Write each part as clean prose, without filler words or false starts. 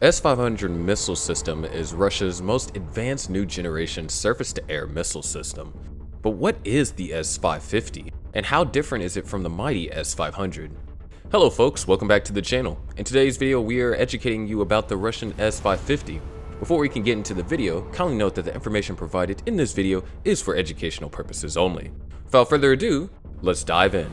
S-500 missile system is Russia's most advanced new generation surface-to-air missile system. But what is the S-550, and how different is it from the mighty S-500? Hello folks, welcome back to the channel. In today's video we are educating you about the Russian S-550. Before we can get into the video, kindly note that the information provided in this video is for educational purposes only. Without further ado, let's dive in.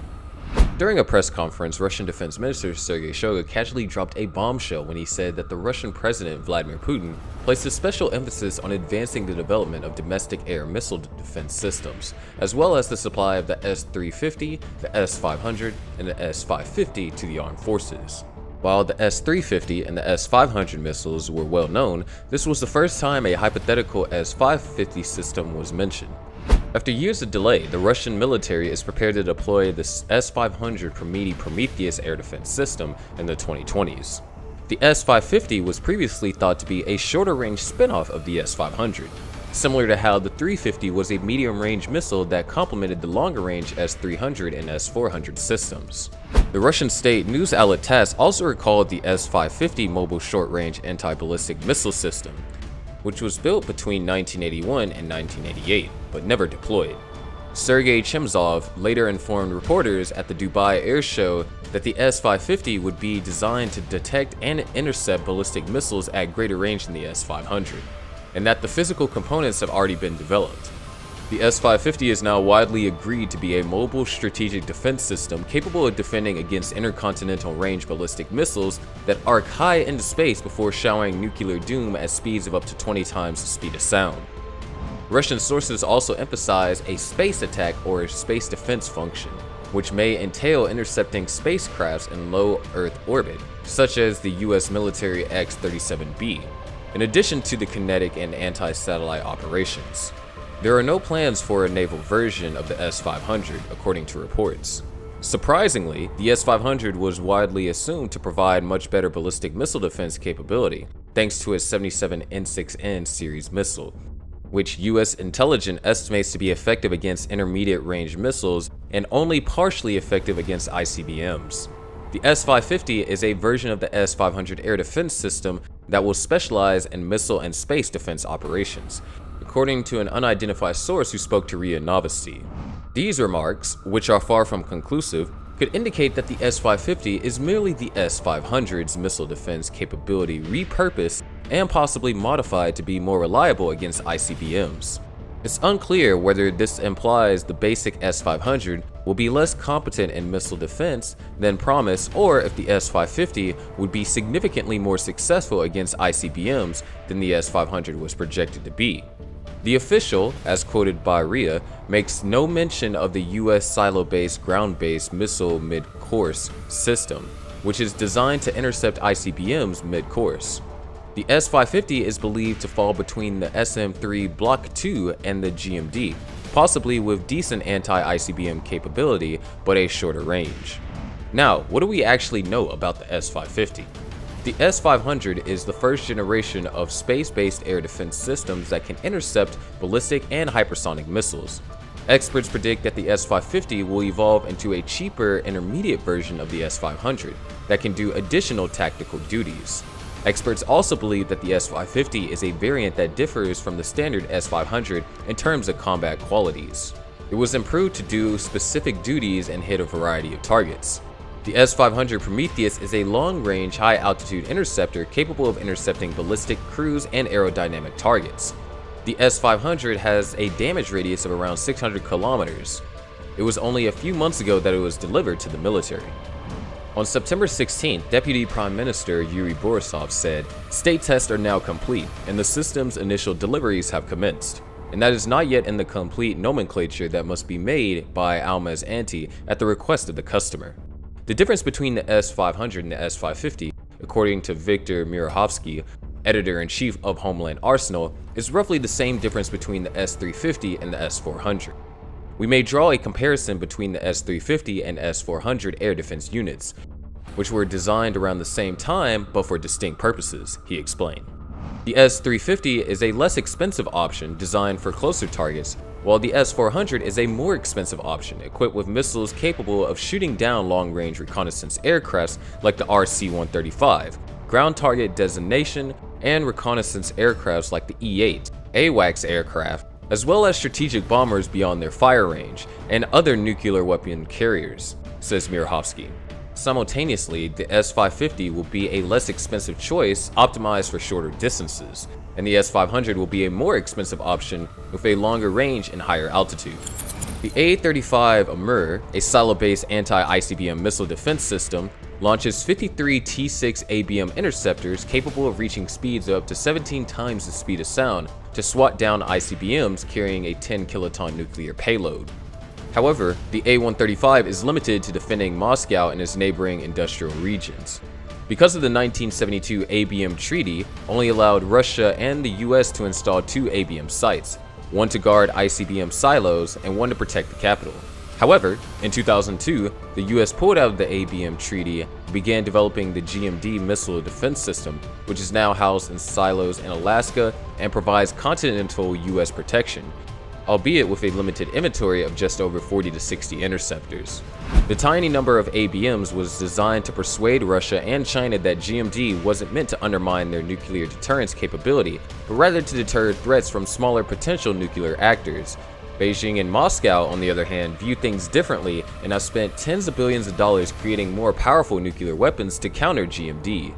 During a press conference, Russian Defense Minister Sergei Shoigu casually dropped a bombshell when he said that the Russian President Vladimir Putin placed a special emphasis on advancing the development of domestic air missile defense systems, as well as the supply of the S-350, the S-500, and the S-550 to the armed forces. While the S-350 and the S-500 missiles were well known, this was the first time a hypothetical S-550 system was mentioned. After years of delay, the Russian military is prepared to deploy the S-500 Prometheus air defense system in the 2020s. The S-550 was previously thought to be a shorter-range spin-off of the S-500, similar to how the 350 was a medium-range missile that complemented the longer-range S-300 and S-400 systems. The Russian state news outlet TASS also recalled the S-550 mobile short-range anti-ballistic missile system, which was built between 1981 and 1988, but never deployed. Sergei Chemzov later informed reporters at the Dubai Air Show that the S-550 would be designed to detect and intercept ballistic missiles at greater range than the S-500, and that the physical components have already been developed. The S-550 is now widely agreed to be a mobile strategic defense system capable of defending against intercontinental range ballistic missiles that arc high into space before showering nuclear doom at speeds of up to 20 times the speed of sound. Russian sources also emphasize a space attack or space defense function, which may entail intercepting spacecrafts in low Earth orbit, such as the US military X-37B, in addition to the kinetic and anti-satellite operations. There are no plans for a naval version of the S-500, according to reports. Surprisingly, the S-500 was widely assumed to provide much better ballistic missile defense capability, thanks to its 77 N6N series missile, which US intelligence estimates to be effective against intermediate-range missiles and only partially effective against ICBMs. The S-550 is a version of the S-500 air defense system that will specialize in missile and space defense operations, according to an unidentified source who spoke to RIA Novosti. These remarks, which are far from conclusive, could indicate that the S-550 is merely the S-500's missile defense capability repurposed and possibly modified to be more reliable against ICBMs. It's unclear whether this implies the basic S-500 will be less competent in missile defense than promised, or if the S-550 would be significantly more successful against ICBMs than the S-500 was projected to be. The official, as quoted by RIA, makes no mention of the US silo-based ground-based missile mid-course system, which is designed to intercept ICBMs mid-course. The S-550 is believed to fall between the SM-3 Block 2 and the GMD, possibly with decent anti-ICBM capability but a shorter range. Now, what do we actually know about the S-550? The S-500 is the first generation of space-based air defense systems that can intercept ballistic and hypersonic missiles. Experts predict that the S-550 will evolve into a cheaper intermediate version of the S-500 that can do additional tactical duties. Experts also believe that the S-550 is a variant that differs from the standard S-500 in terms of combat qualities. It was improved to do specific duties and hit a variety of targets. The S-500 Prometheus is a long-range, high-altitude interceptor capable of intercepting ballistic, cruise, and aerodynamic targets. The S-500 has a damage radius of around 600 kilometers. It was only a few months ago that it was delivered to the military. On September 16th, Deputy Prime Minister Yuri Borisov said, "State tests are now complete, and the system's initial deliveries have commenced. And that is not yet in the complete nomenclature that must be made by Alma's ANTI at the request of the customer." The difference between the S-500 and the S-550, according to Viktor Murahovsky, editor-in-chief of Homeland Arsenal, is roughly the same difference between the S-350 and the S-400. We may draw a comparison between the S-350 and S-400 air defense units, which were designed around the same time but for distinct purposes, he explained. The S-350 is a less expensive option designed for closer targets, while the S-400 is a more expensive option equipped with missiles capable of shooting down long-range reconnaissance aircrafts like the RC-135, ground target designation, and reconnaissance aircrafts like the E-8, AWACS aircraft, as well as strategic bombers beyond their fire range, and other nuclear weapon carriers, says Mierowski. Simultaneously, the S-550 will be a less expensive choice optimized for shorter distances, and the S-500 will be a more expensive option with a longer range and higher altitude. The A-35 Amur, a silo-based anti-ICBM missile defense system, launches 53 T-6 ABM interceptors capable of reaching speeds of up to 17 times the speed of sound to swat down ICBMs carrying a 10-kiloton nuclear payload. However, the A-135 is limited to defending Moscow and its neighboring industrial regions. Because of the 1972 ABM Treaty only allowed Russia and the US to install 2 ABM sites, one to guard ICBM silos and one to protect the capital. However, in 2002, the US pulled out of the ABM Treaty and began developing the GMD missile defense system, which is now housed in silos in Alaska and provides continental US protection, albeit with a limited inventory of just over 40 to 60 interceptors. The tiny number of ABMs was designed to persuade Russia and China that GMD wasn't meant to undermine their nuclear deterrence capability, but rather to deter threats from smaller potential nuclear actors. Beijing and Moscow, on the other hand, view things differently and have spent tens of billions of dollars creating more powerful nuclear weapons to counter GMD.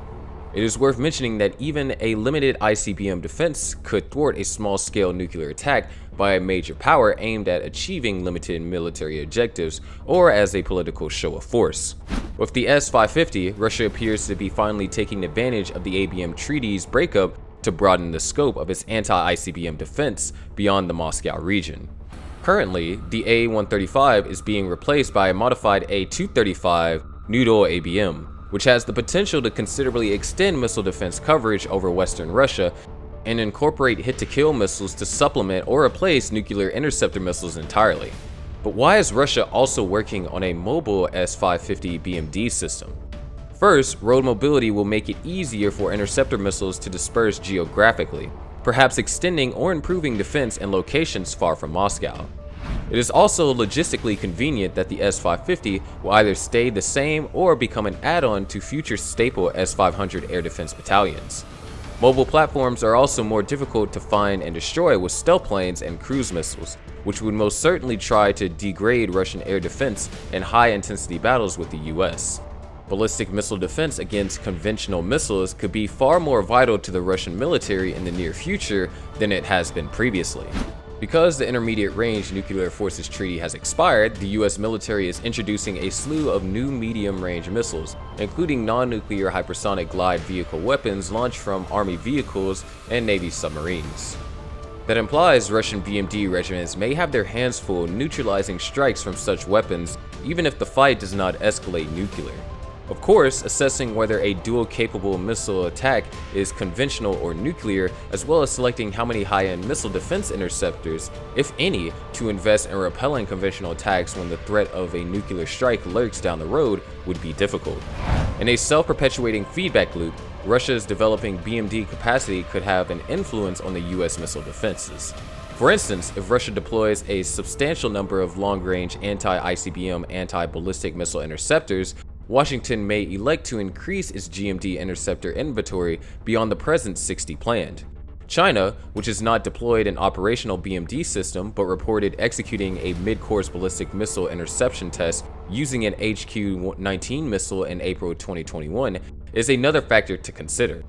It is worth mentioning that even a limited ICBM defense could thwart a small-scale nuclear attack by a major power aimed at achieving limited military objectives or as a political show of force. With the S-550, Russia appears to be finally taking advantage of the ABM Treaty's breakup to broaden the scope of its anti-ICBM defense beyond the Moscow region. Currently, the A-135 is being replaced by a modified A-235 Noodle ABM, which has the potential to considerably extend missile defense coverage over Western Russia and incorporate hit-to-kill missiles to supplement or replace nuclear interceptor missiles entirely. But why is Russia also working on a mobile S-550 BMD system? First, road mobility will make it easier for interceptor missiles to disperse geographically, perhaps extending or improving defense in locations far from Moscow. It is also logistically convenient that the S-550 will either stay the same or become an add-on to future staple S-500 air defense battalions. Mobile platforms are also more difficult to find and destroy with stealth planes and cruise missiles, which would most certainly try to degrade Russian air defense in high-intensity battles with the US. Ballistic missile defense against conventional missiles could be far more vital to the Russian military in the near future than it has been previously. Because the Intermediate Range Nuclear Forces Treaty has expired, the US military is introducing a slew of new medium-range missiles, including non-nuclear hypersonic glide vehicle weapons launched from Army vehicles and Navy submarines. That implies Russian BMD regiments may have their hands full neutralizing strikes from such weapons, even if the fight does not escalate nuclear. Of course, assessing whether a dual-capable missile attack is conventional or nuclear, as well as selecting how many high-end missile defense interceptors, if any, to invest in repelling conventional attacks when the threat of a nuclear strike lurks down the road would be difficult. In a self-perpetuating feedback loop, Russia's developing BMD capacity could have an influence on the US missile defenses. For instance, if Russia deploys a substantial number of long-range anti-ICBM anti-ballistic missile interceptors, Washington may elect to increase its GMD interceptor inventory beyond the present 60 planned. China, which has not deployed an operational BMD system but reported executing a mid-course ballistic missile interception test using an HQ-19 missile in April 2021, is another factor to consider.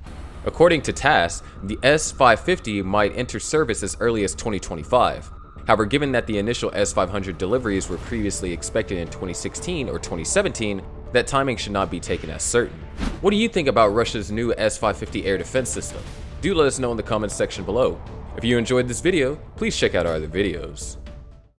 According to TASS, the S-550 might enter service as early as 2025. However, given that the initial S-500 deliveries were previously expected in 2016 or 2017, that timing should not be taken as certain. What do you think about Russia's new S-550 air defense system? Do let us know in the comments section below. If you enjoyed this video, please check out our other videos.